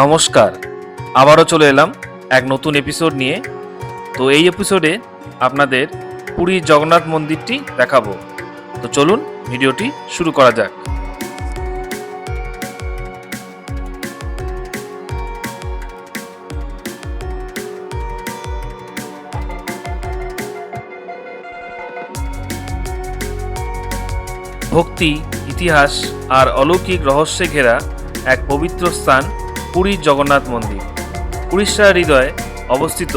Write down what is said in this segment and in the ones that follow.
নমস্কার, আবারও চলে এলাম এক নতুন এপিসোড নিয়ে। তো এই এপিসোডে আপনাদের পুরীর জগন্নাথ মন্দিরটি দেখাবো। তো চলুন ভিডিওটি শুরু করা যাক। ভক্তি, ইতিহাস আর অলৌকিক রহস্যে ঘেরা এক পবিত্র স্থান পুরীর জগন্নাথ মন্দির। উড়িষ্যার হৃদয়ে অবস্থিত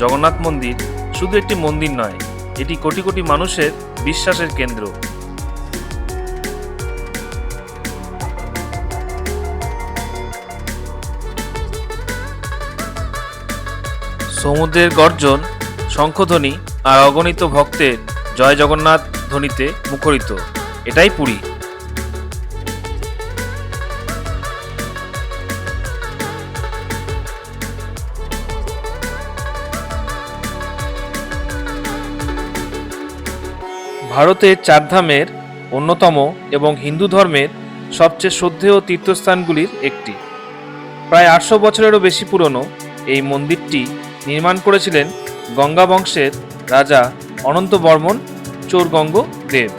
জগন্নাথ মন্দির শুধু একটি মন্দির নয়, এটি কোটি কোটি মানুষের বিশ্বাসের কেন্দ্র। সমুদ্রের গর্জন, শঙ্খধ্বনি আর অগণিত ভক্তের জয় জগন্নাথ ধ্বনিতে মুখরিত এটাই পুরী। ভারতের চারধামের অন্যতম এবং হিন্দু ধর্মের সবচেয়ে শ্রদ্ধেয় তীর্থস্থানগুলির একটি। প্রায় 800 বছরেরও বেশি পুরনো এই মন্দিরটি নির্মাণ করেছিলেন গঙ্গা বংশের রাজা অনন্ত বর্মন চোরগঙ্গ দেব।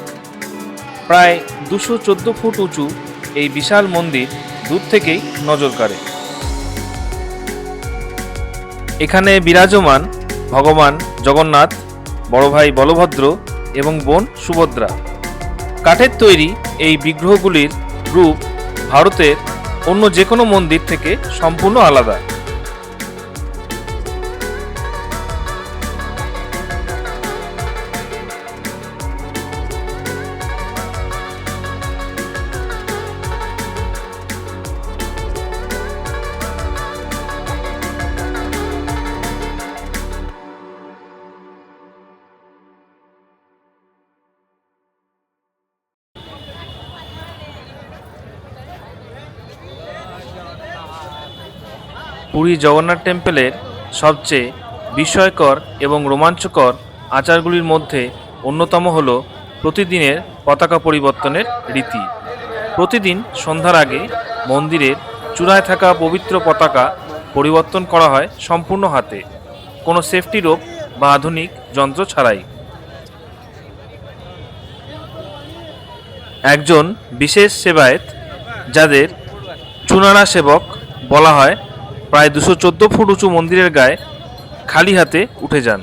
প্রায় 214 ফুট উঁচু এই বিশাল মন্দির দূর থেকেই নজর কাড়ে। এখানে বিরাজমান ভগবান জগন্নাথ, বড় ভাই বলভদ্র এবং বোন সুভদ্রা। কাঠের তৈরি এই বিগ্রহগুলির রূপ ভারতের অন্য যে কোনো মন্দির থেকে সম্পূর্ণ আলাদা। পুরী জগন্নাথ টেম্পলের সবচেয়ে বিস্ময়কর এবং রোমাঞ্চকর আচারগুলির মধ্যে অন্যতম হল প্রতিদিনের পতাকা পরিবর্তনের রীতি। প্রতিদিন সন্ধ্যার আগে মন্দিরের চূড়ায় থাকা পবিত্র পতাকা পরিবর্তন করা হয় সম্পূর্ণ হাতে, কোনো সেফটি রোপ বা আধুনিক যন্ত্র ছাড়াই। একজন বিশেষ সেবায়েত, যাদের চুনারা সেবক বলা হয়, প্রায় 214 ফুট উঁচু মন্দিরের গায়ে খালি হাতে উঠে যান।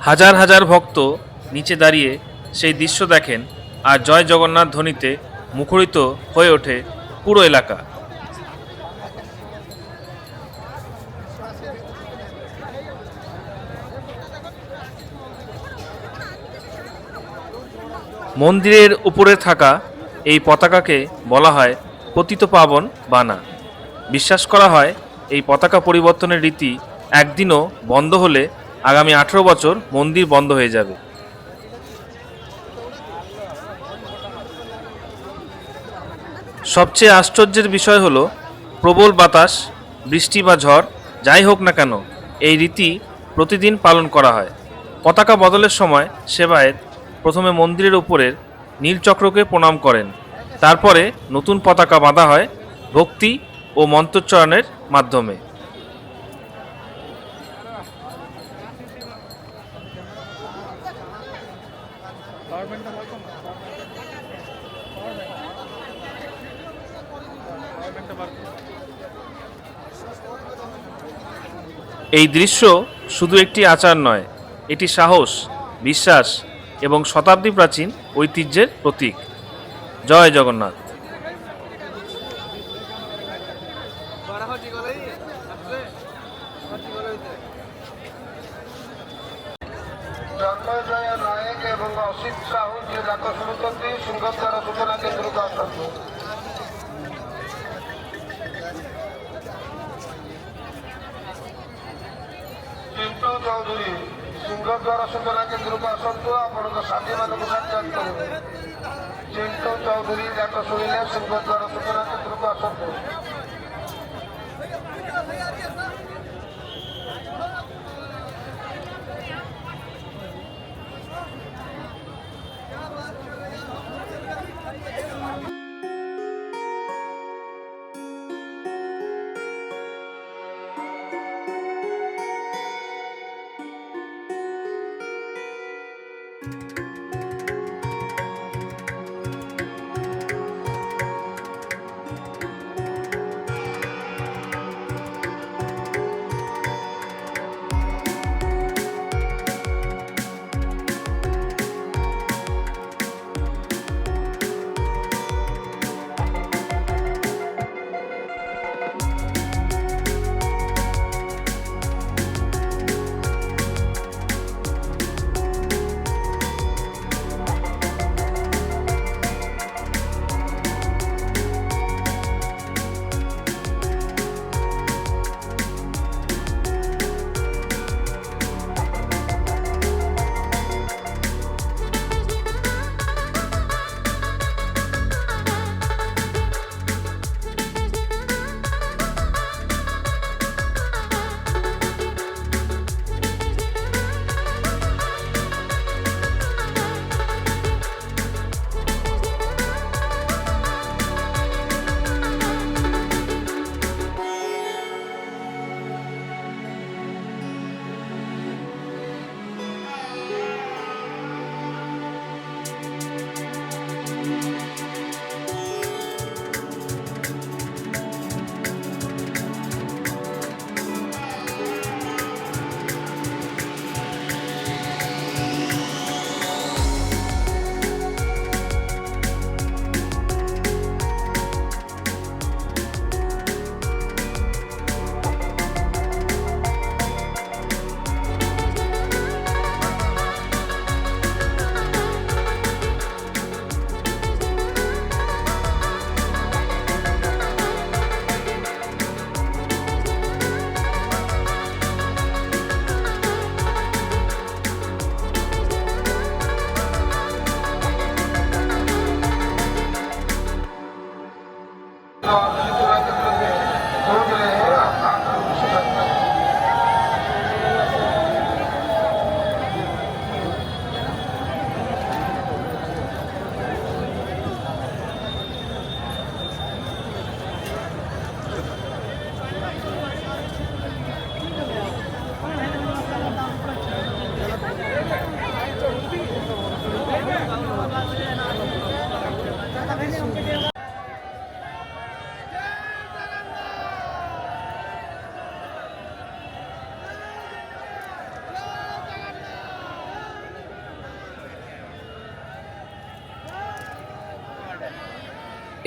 হাজার হাজার ভক্ত নিচে দাঁড়িয়ে সেই দৃশ্য দেখেন আর জয় জগন্নাথ ধ্বনিতে মুখরিত হয়ে ওঠে পুরো এলাকা। মন্দিরের উপরে থাকা এই পতাকাকে বলা হয় পতিতপাবন বানা। বিশ্বাস করা হয় এই পতাকা পরিবর্তনের রীতি একদিনও বন্ধ হলে আগামী 18 বছর মন্দির বন্ধ হয়ে যাবে। সবচেয়ে আশ্চর্যের বিষয় হলো প্রবল বাতাস, বৃষ্টি বা ঝড় যাই হোক না কেন এই রীতি প্রতিদিন পালন করা হয়। পতাকা বদলের সময় সেবায়েত প্রথমে মন্দিরের উপরের নীলচক্রকে প্রণাম করেন, তারপরে নতুন পতাকা বাঁধা হয় ভক্তি ও মন্ত্রোচ্চারণের মাধ্যমে। এই দৃশ্য শুধু একটি আচার নয়, এটি সাহস, বিশ্বাস এবং শতাব্দী প্রাচীন ঐতিহ্যের প্রতীক। জয় জগন্নাথ। জন্মজয় নায়ক এবং অসিত সাহু যে ডাকা শুরু করতে সিংহদ্বার সূচনা কেন্দ্রকে আসন্ত ଚିଣ୍ଟୁ ଚୌଧୁରୀ ସିଂହଦ୍ୱାର ସୂଚନା କେନ୍ଦ୍ରକୁ ଆସନ୍ତୁ। ଆପଣଙ୍କ ସାଥୀମାନଙ୍କୁ ସାକ୍ଷାତ କରିବେ। ଚିଣ୍ଟୁ ଚୌଧୁରୀ ଡାକ ଶୁଣିଲେ ସିଂହଦ୍ୱାର ସୂଚନା କେନ୍ଦ୍ରକୁ ଆସନ୍ତୁ।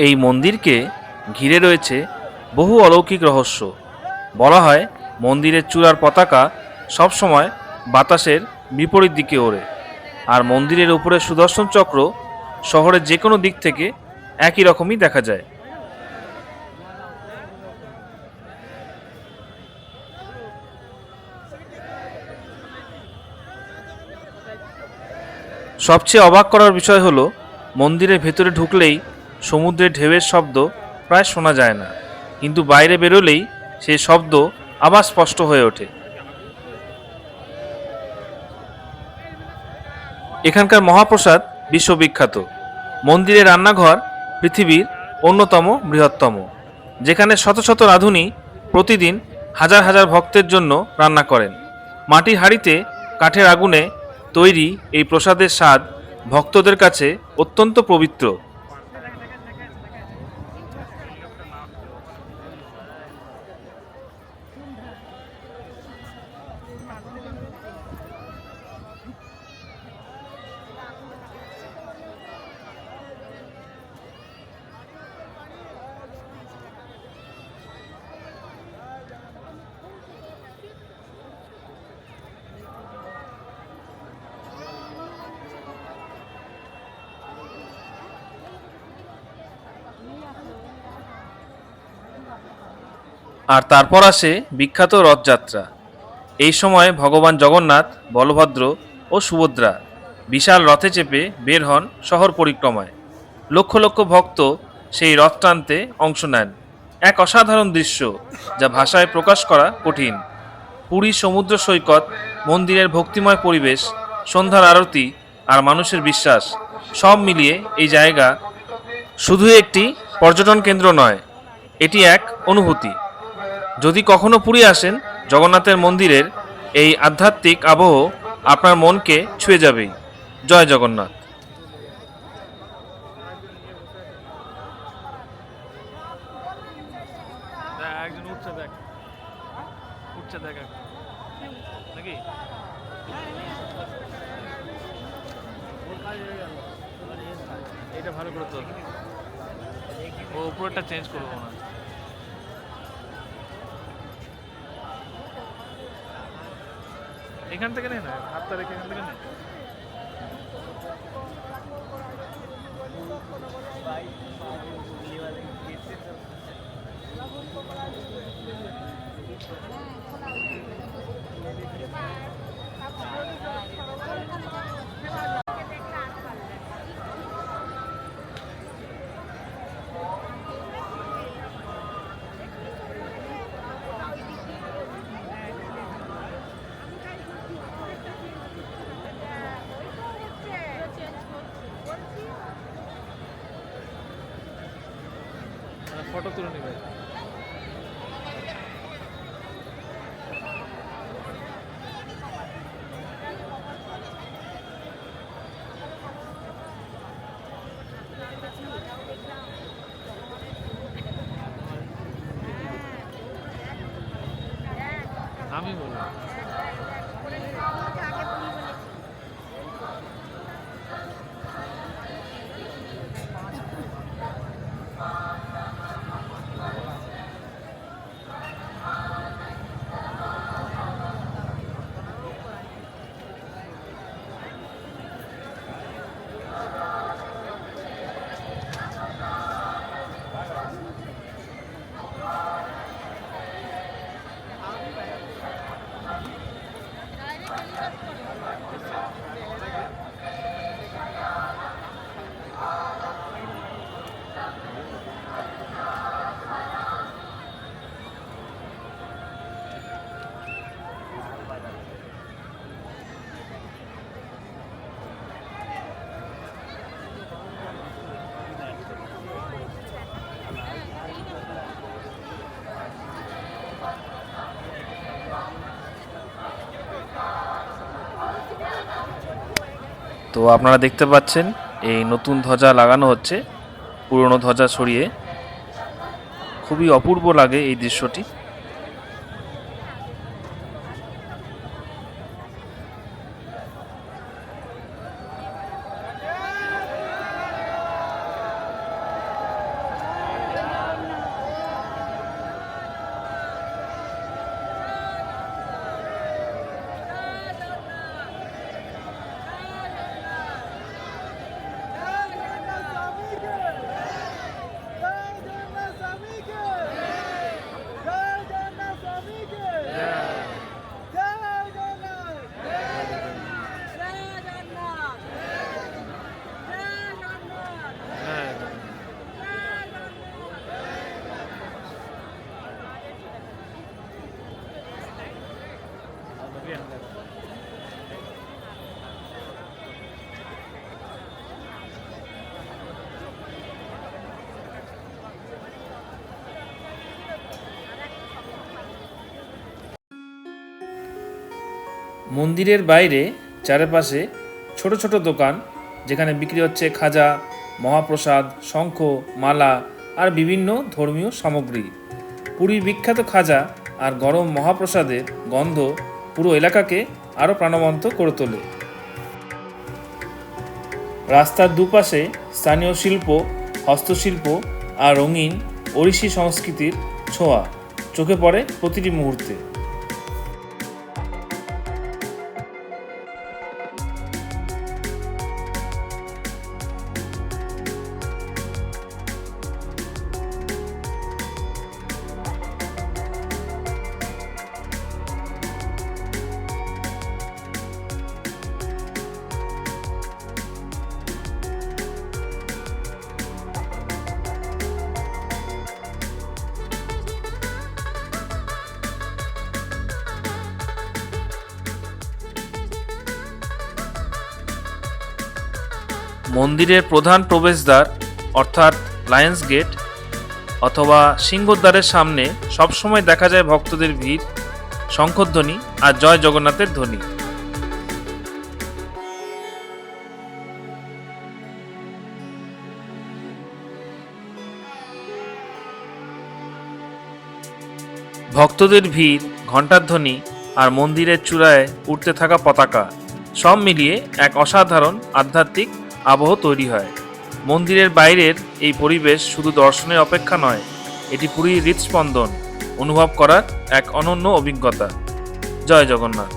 এই মন্দিরকে ঘিরে রয়েছে বহু অলৌকিক রহস্য। বলা হয় মন্দিরের চূড়ার পতাকা সবসময় বাতাসের বিপরীত দিকে ওড়ে, আর মন্দিরের উপরে সুদর্শন চক্র শহরের যে কোনো দিক থেকে একই রকমই দেখা যায়। সবচেয়ে অবাক করার বিষয় হলো মন্দিরের ভেতরে ঢুকলেই সমুদ্রের ঢেউয়ের শব্দ প্রায় শোনা যায় না, কিন্তু বাইরে বেরোলেই সেই শব্দ আবার স্পষ্ট হয়ে ওঠে। এখানকার মহাপ্রসাদ বিশ্ববিখ্যাত। মন্দিরের রান্নাঘর পৃথিবীর অন্যতম বৃহত্তম, যেখানে শত শত রাঁধুনি প্রতিদিন হাজার হাজার ভক্তের জন্য রান্না করেন। মাটির হাঁড়িতে কাঠের আগুনে তৈরি এই প্রসাদের স্বাদ ভক্তদের কাছে অত্যন্ত পবিত্র। আর তারপর আসে বিখ্যাত রথযাত্রা। এই সময় ভগবান জগন্নাথ, বলভদ্র ও সুভদ্রা বিশাল রথে চেপে বের হন শহর পরিক্রমায়। লক্ষ লক্ষ ভক্ত সেই রথ টানতে অংশ নেন। এক অসাধারণ দৃশ্য যা ভাষায় প্রকাশ করা কঠিন। পুরী সমুদ্র সৈকত, মন্দিরের ভক্তিময় পরিবেশ, সন্ধ্যার আরতি আর মানুষের বিশ্বাস, সব মিলিয়ে এই জায়গা শুধু একটি পর্যটন কেন্দ্র নয়, এটি এক অনুভূতি। যদি কখনো পুরী আসেন, জগন্নাথের মন্দিরের এই আধ্যাত্মিক আবহ আপনার মনকে ছুঁয়ে যাবেই। জয় জগন্নাথ। এটা ভালো করে তো ও উপরটা চেঞ্জ করবো না। এখান থেকে নেই না, হাতটা রেখে এখান থেকে নেই। ফটো তুলে নেবে। আমি বললাম তো আপনারা দেখতে পাচ্ছেন এই নতুন ধ্বজা লাগানো হচ্ছে পুরনো ধ্বজা সরিয়ে। খুবই অপূর্ব লাগে এই দৃশ্যটি। মন্দিরের বাইরে চারপাশে ছোট ছোট দোকান, যেখানে বিক্রি হচ্ছে খাজা, মহাপ্রসাদ, শঙ্খ, মালা আর বিভিন্ন ধর্মীয় সামগ্রী। পুরীর বিখ্যাত খাজা আর গরম মহাপ্রসাদের গন্ধ পুরো এলাকাকে আরও প্রাণবন্ত করে তোলে। রাস্তার দুপাশে স্থানীয় শিল্প, হস্তশিল্প আর রঙিন ওড়িশি সংস্কৃতির ছোঁয়া চোখে পড়ে প্রতিটি মুহূর্তে। মন্দিরের প্রধান প্রবেশদ্বার অর্থাৎ লায়ন্স গেট অথবা সিংহদ্বারের সামনে সবসময় দেখা যায় ভক্তদের ভিড়, শঙ্খধ্বনি আর জয় জগন্নাথের ধ্বনি। ভক্তদের ভিড়, ঘণ্টার ধ্বনি আর মন্দিরের চূড়ায় উঠতে থাকা পতাকা সব মিলিয়ে এক অসাধারণ আধ্যাত্মিক আবহ তৈরি হয়। মন্দিরের বাইরের এই পরিবেশ শুধু দর্শনের অপেক্ষা নয়, এটি পুরীর হৃদস্পন্দন অনুভব করার এক অনন্য অভিজ্ঞতা। জয় জগন্নাথ।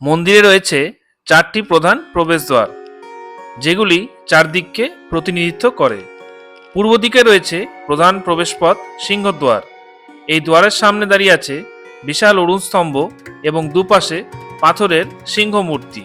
মন্দিরে রয়েছে 4টি প্রধান প্রবেশদ্বার, যেগুলি চারদিককে প্রতিনিধিত্ব করে। পূর্ব দিকে রয়েছে প্রধান প্রবেশপথ সিংহদ্বার। এই দ্বারের সামনে দাঁড়িয়ে আছে বিশাল অরুণ স্তম্ভ এবং দুপাশে পাথরের সিংহ মূর্তি।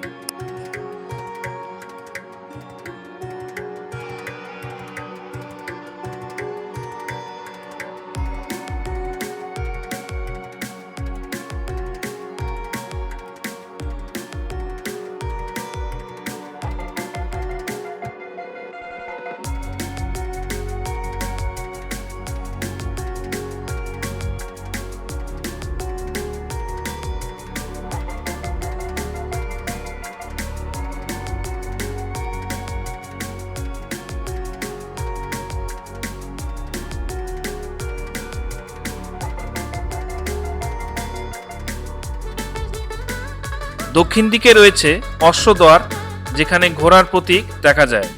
দক্ষিণ দিকে রয়েছে অশ্বদ্বার, যেখানে ঘোড়ার প্রতীক দেখা যায়।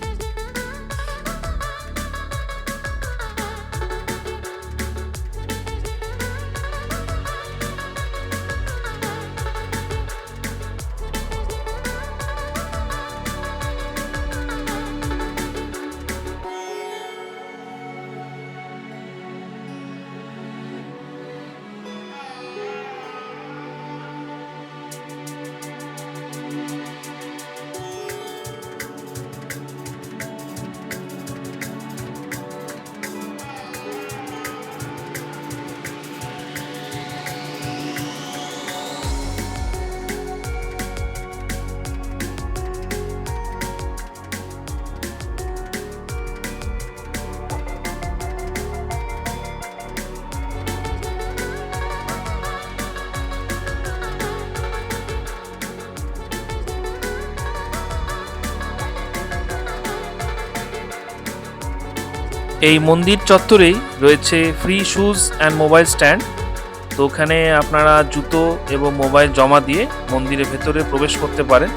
এই মন্দির চত্বরেই রয়েছে free shoes and mobile stand. তো ওখানে আপনারা জুতো এবং মোবাইল জমা দিয়ে মন্দিরের ভেতরে প্রবেশ করতে পারেন।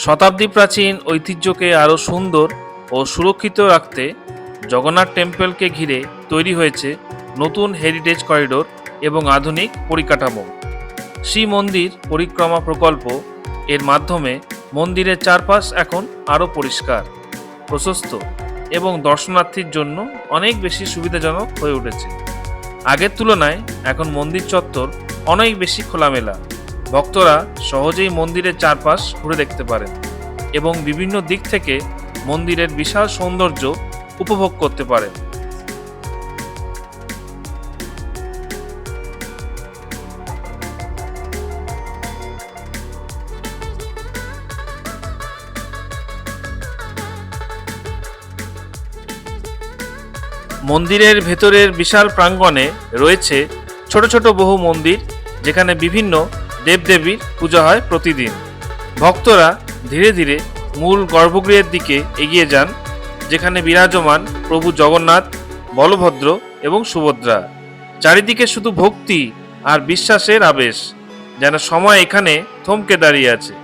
শতাব্দী প্রাচীন ঐতিহ্যকে আরও সুন্দর ও সুরক্ষিত রাখতে জগন্নাথ টেম্পলকে ঘিরে তৈরি হয়েছে নতুন হেরিটেজ করিডোর এবং আধুনিক পরিকাঠামো। শ্রী মন্দির পরিক্রমা প্রকল্প এর মাধ্যমে মন্দিরের চারপাশ এখন আরও পরিষ্কার, প্রশস্ত এবং দর্শনার্থীর জন্য অনেক বেশি সুবিধাজনক হয়ে উঠেছে। আগের তুলনায় এখন মন্দির চত্বর অনেক বেশি খোলামেলা। ভক্তরা সহজেই মন্দিরের চারপাশ ঘুরে দেখতে পারেন এবং বিভিন্ন দিক থেকে মন্দিরের বিশাল সৌন্দর্য উপভোগ করতে পারেন। মন্দিরের ভেতরের বিশাল প্রাঙ্গণে রয়েছে ছোট ছোট বহু মন্দির, যেখানে বিভিন্ন দেবদেবীর পূজা হয় প্রতিদিন। ভক্তরা ধীরে ধীরে মূল গর্ভগৃহের দিকে এগিয়ে যান, যেখানে বিরাজমান প্রভু জগন্নাথ, বলভদ্র এবং সুভদ্রা। চারিদিকে শুধু ভক্তি আর বিশ্বাসের আবেশ, যেন সময় এখানে থমকে দাঁড়িয়ে আছে।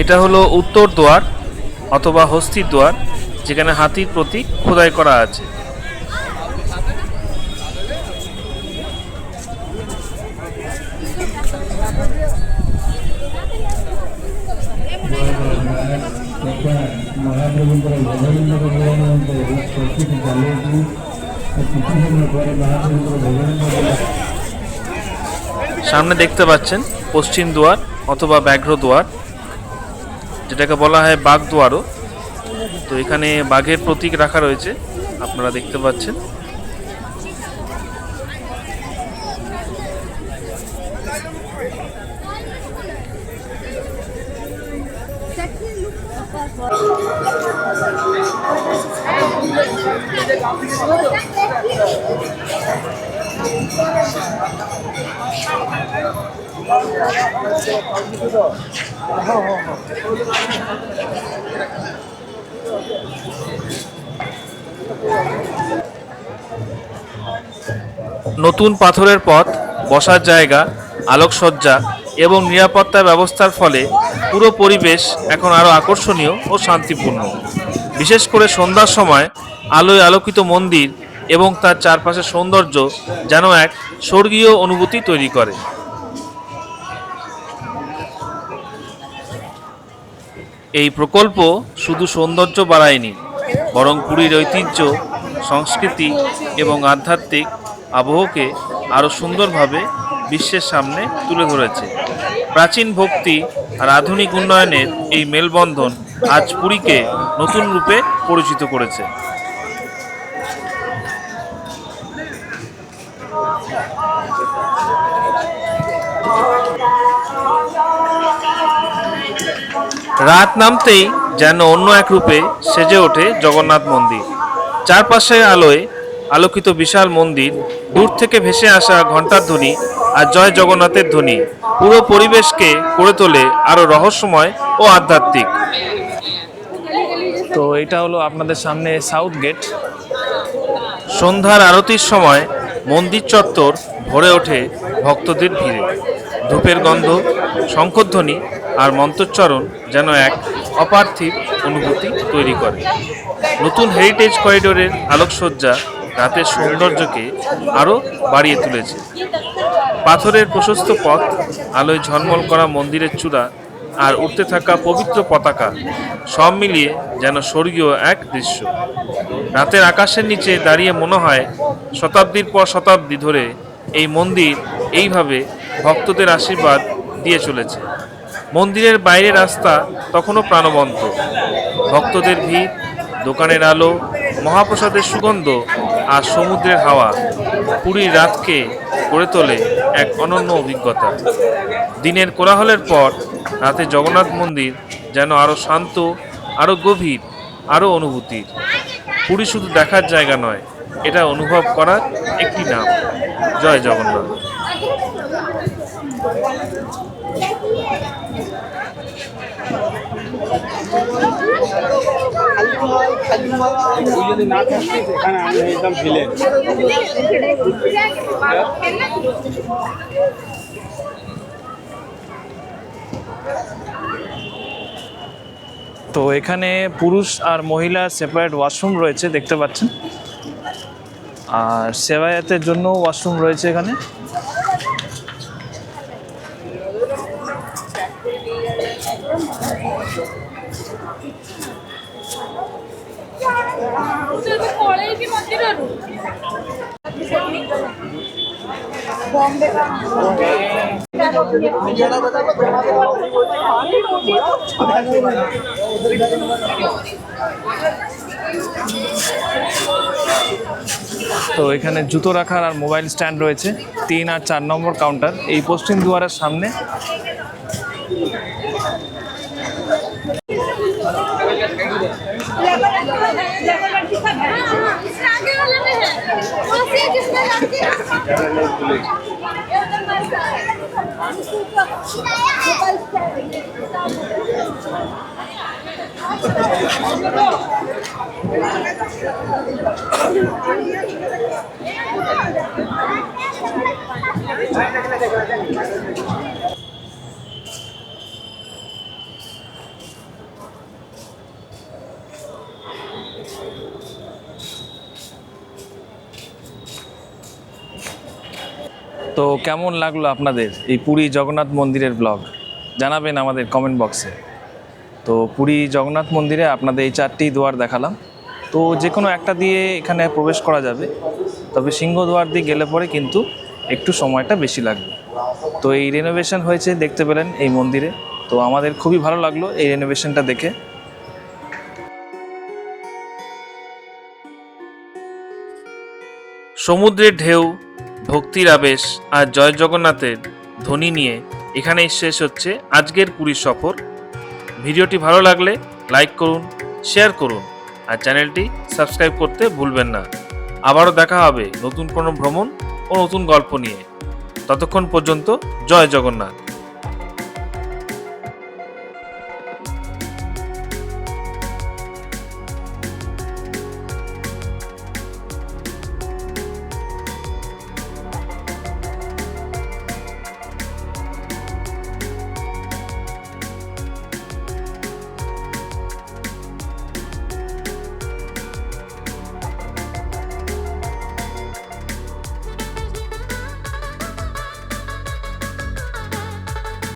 এটা হলো উত্তর দ্বার অথবা হস্তির দ্বার, যেখানে হাতির প্রতীক খোদাই করা আছে। সামনে দেখতে পাচ্ছেন পশ্চিম দুয়ার অথবা ব্যাঘ্র দুয়ার, যেটাকে বলা হয় বাঘ দুয়ারও। তো এখানে বাঘের প্রতীক রাখা রয়েছে, আপনারা দেখতে পাচ্ছেন। নতুন পাথরের পথ, বসার জায়গা, আলোকসজ্জা এবং নিরাপত্তা ব্যবস্থার ফলে পুরো পরিবেশ এখন আরও আকর্ষণীয় ও শান্তিপূর্ণ। বিশেষ করে সন্ধ্যার সময় আলোয় আলোকিত মন্দির এবং তার চারপাশের সৌন্দর্য যেন এক স্বর্গীয় অনুভূতি তৈরি করে। এই প্রকল্প শুধু সৌন্দর্য বাড়ায়নি, বরং পুরীর ঐতিহ্য, সংস্কৃতি এবং আধ্যাত্মিক আবহকে আরও সুন্দরভাবে বিশ্বের সামনে তুলে ধরেছে। প্রাচীন ভক্তি আর আধুনিক উন্নয়নের এই মেলবন্ধন আজ পুরীকে নতুন রূপে পরিচিত করেছে। রাত নামতেই যেন অন্য এক রূপে সেজে ওঠে জগন্নাথ মন্দির। চারপাশে আলোয় আলোকিত বিশাল মন্দির, দূর থেকে ভেসে আসা ঘণ্টার ধ্বনি আর জয় জগন্নাথের ধ্বনি পুরো পরিবেশকে করে তোলে আরো রহস্যময় ও আধ্যাত্মিক। তো এটা হলো আপনাদের সামনে সাউথ গেট। সন্ধ্যার আরতির সময় মন্দির চত্বর ভরে ওঠে ভক্তদের ভিড়ে। ধূপের গন্ধ, শঙ্খধ্বনি আর মন্ত্রোচ্চারণ যেন এক অপার্থিব অনুভূতি তৈরি করে। নতুন হেরিটেজ করিডোরের আলোকসজ্জা রাতের সৌন্দর্যকে আরও বাড়িয়ে তুলেছে। পাথরের প্রশস্ত পথ, আলোয় ঝলমল করা মন্দিরের চূড়া আর উঠতে থাকা পবিত্র পতাকা সব মিলিয়ে যেন স্বর্গীয় এক দৃশ্য। রাতের আকাশের নিচে দাঁড়িয়ে মনে হয় শতাব্দীর পর শতাব্দী ধরে এই মন্দির এইভাবে ভক্তদের আশীর্বাদ দিয়ে চলেছে। মন্দিরের বাইরের রাস্তা তখনও প্রাণবন্ত, ভক্তদের ভিড়, দোকানের আলো, মহাপ্রসাদের সুগন্ধ আর সমুদ্রের হাওয়া পুরীর রাতকে করে তোলে এক অনন্য অভিজ্ঞতা। দিনের কোলাহলের পর রাতে জগন্নাথ মন্দির যেন আরও শান্ত, আরও গভীর, আরও অনুভূতির। পুরী শুধু দেখার জায়গা নয়, এটা অনুভব করার একটি নাম। জয় জগন্নাথ। যদি না থাকতে সেখানে আমি একদম ভিলেন। তো এখানে পুরুষ আর মহিলা সেপারেট ওয়াশরুম রয়েছে, দেখতে পাচ্ছেন। আর সেবায়াতের জন্য ওয়াশরুম রয়েছে এখানে। তো এখানে জুতো রাখার আর মোবাইল স্ট্যান্ড রয়েছে। 3 আর 4 নম্বর কাউন্টার এই পশ্চিম দুয়ারের সামনে। তো কেমন লাগলো আপনাদের এই পুরী জগন্নাথ মন্দিরের ব্লগ? জানাবেন আমাদের কমেন্ট বক্সে। তো পুরী জগন্নাথ মন্দিরে আপনাদের এই 4টি দুয়ার দেখালাম। তো যে কোনো একটা দিয়ে এখানে প্রবেশ করা যাবে, তবে সিংহদ্বার দিয়ে গেলে পরে কিন্তু একটু সময়টা বেশি লাগবে। তো এই রেনোভেশন হয়েছে দেখতে পেলেন এই মন্দিরে। তো আমাদের খুবই ভালো লাগলো এই রেনোভেশনটা দেখে। সমুদ্রের ঢেউ, ভক্তির আবেশ আর জয় জগন্নাথের ধ্বনি নিয়ে এখানেই শেষ হচ্ছে আজকের পুরীর সফর। ভিডিওটি ভালো লাগলে লাইক করুন, শেয়ার করুন আর চ্যানেলটি সাবস্ক্রাইব করতে ভুলবেন না। আবারও দেখা হবে নতুন কোনো ভ্রমণ ও নতুন গল্প নিয়ে। ততক্ষণ পর্যন্ত জয় জগন্নাথ।